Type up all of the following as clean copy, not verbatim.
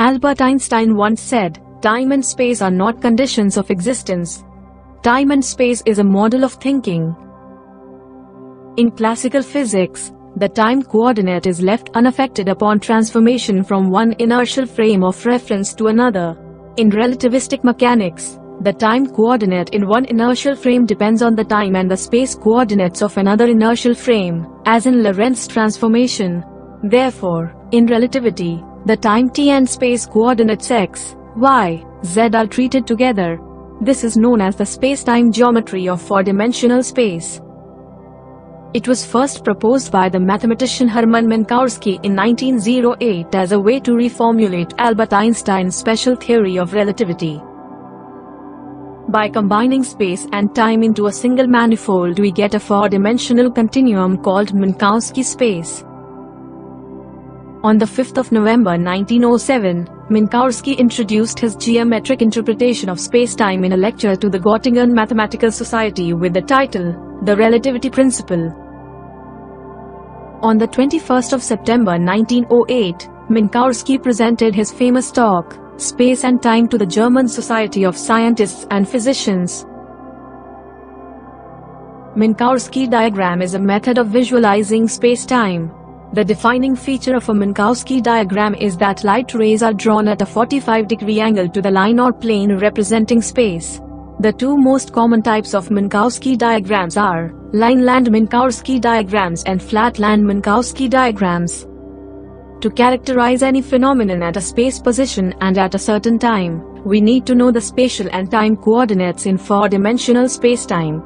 Albert Einstein once said, "Time and space are not conditions of existence. Time and space is a model of thinking." In classical physics, the time coordinate is left unaffected upon transformation from one inertial frame of reference to another. In relativistic mechanics, the time coordinate in one inertial frame depends on the time and the space coordinates of another inertial frame, as in Lorentz transformation. Therefore, in relativity, the time t and space coordinates x, y, z are treated together. This is known as the space-time geometry of four-dimensional space. It was first proposed by the mathematician Hermann Minkowski in 1908 as a way to reformulate Albert Einstein's special theory of relativity. By combining space and time into a single manifold, we get a four-dimensional continuum called Minkowski space. On the 5th of November 1907, Minkowski introduced his geometric interpretation of space-time in a lecture to the Göttingen Mathematical Society with the title, "The Relativity Principle." On the 21st of September 1908, Minkowski presented his famous talk, "Space and Time," to the German Society of Scientists and Physicians. Minkowski diagram is a method of visualizing space-time. The defining feature of a Minkowski diagram is that light rays are drawn at a 45-degree angle to the line or plane representing space. The two most common types of Minkowski diagrams are line-land Minkowski diagrams and flat-land Minkowski diagrams. To characterize any phenomenon at a space position and at a certain time, we need to know the spatial and time coordinates in four-dimensional spacetime.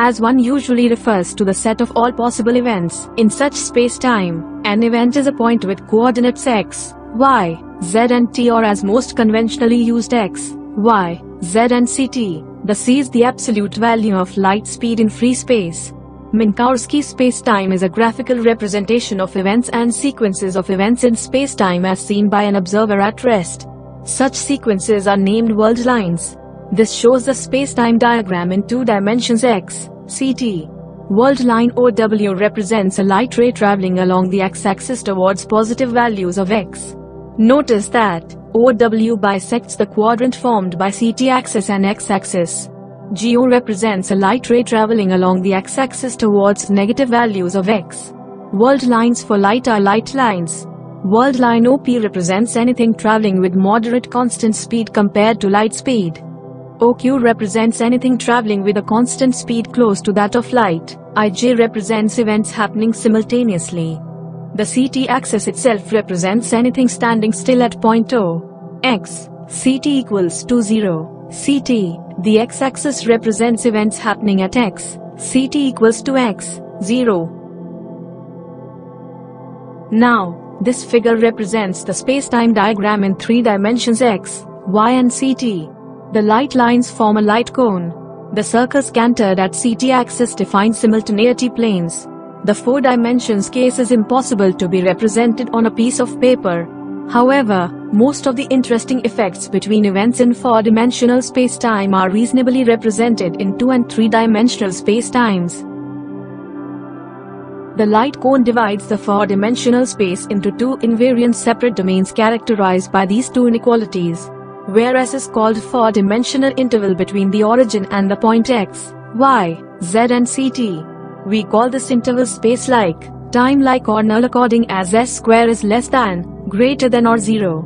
As one usually refers to the set of all possible events in such space-time, an event is a point with coordinates x, y, z and t, or as most conventionally used x, y, z and ct. The c is the absolute value of light speed in free space. Minkowski spacetime is a graphical representation of events and sequences of events in spacetime as seen by an observer at rest. Such sequences are named world lines. This shows the spacetime diagram in two dimensions x, ct. World line OW represents a light ray traveling along the x-axis towards positive values of x. Notice that OW bisects the quadrant formed by ct axis and x-axis. GO represents a light ray traveling along the x-axis towards negative values of x. World lines for light are light lines. World line OP represents anything traveling with moderate constant speed compared to light speed. OQ represents anything traveling with a constant speed close to that of light. IJ represents events happening simultaneously. The CT axis itself represents anything standing still at point O. X, CT equals to 0. CT, the x-axis represents events happening at x. CT equals to x, 0. Now, this figure represents the spacetime diagram in three dimensions x, y and ct. The light lines form a light cone. The circles cantered at ct axis define simultaneity planes. The four dimensions case is impossible to be represented on a piece of paper. However, most of the interesting effects between events in four-dimensional spacetime are reasonably represented in two- and three-dimensional spacetimes. The light cone divides the four-dimensional space into two invariant separate domains characterized by these two inequalities. Whereas is called four-dimensional interval between the origin and the point x, y, z and ct. We call this interval space-like, time-like or null according as s square is less than, greater than or 0.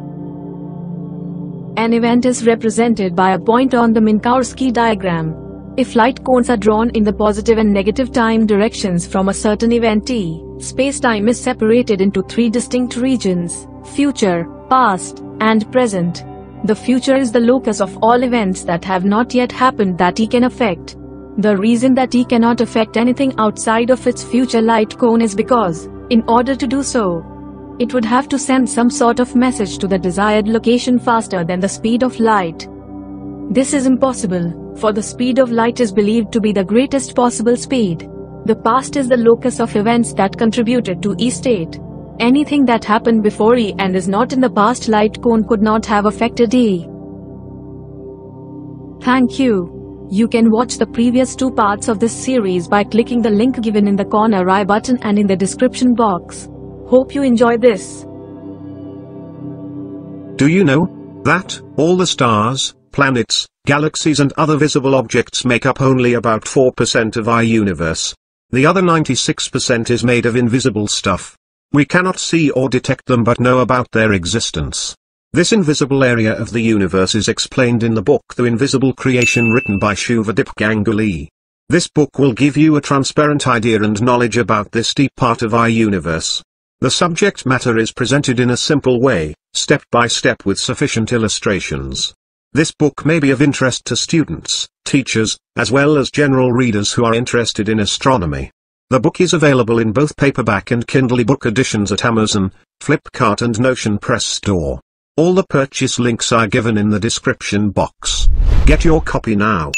An event is represented by a point on the Minkowski diagram. If light cones are drawn in the positive and negative time directions from a certain event t, spacetime is separated into three distinct regions: future, past, and present. The future is the locus of all events that have not yet happened that t can affect. The reason that t cannot affect anything outside of its future light cone is because, in order to do so, it would have to send some sort of message to the desired location faster than the speed of light. This is impossible, for the speed of light is believed to be the greatest possible speed. The past is the locus of events that contributed to E state. Anything that happened before E and is not in the past light cone could not have affected E. Thank you. You can watch the previous two parts of this series by clicking the link given in the corner I button and in the description box. Hope you enjoy this. Do you know that all the stars, planets, galaxies and other visible objects make up only about 4% of our universe? The other 96% is made of invisible stuff. We cannot see or detect them but know about their existence. This invisible area of the universe is explained in the book The Invisible Creation, written by 𝗁𝗵𝗃𝗃. This book will give you a transparent idea and knowledge about this deep part of our universe. The subject matter is presented in a simple way, step by step with sufficient illustrations. This book may be of interest to students, teachers, as well as general readers who are interested in astronomy. The book is available in both paperback and Kindle ebook editions at Amazon, Flipkart and Notion Press Store. All the purchase links are given in the description box. Get your copy now.